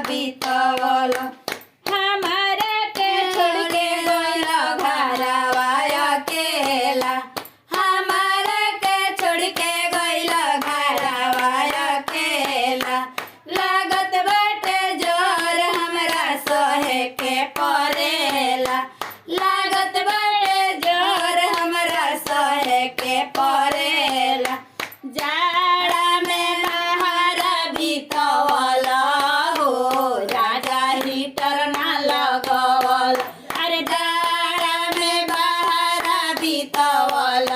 बीतवल हमारा के छोड़ के गइल घरवा अकेला हमारा के छोड़ के गइल घरवा अकेला लागत बाटे जोर हमरा सहे के परेला लागत बाटे जोर हमरा सहे के परेला जाड़ा में बाहर बीतवल हो राजा हीटर ना लगवल अरे जाड़ा में बाहर बीतवल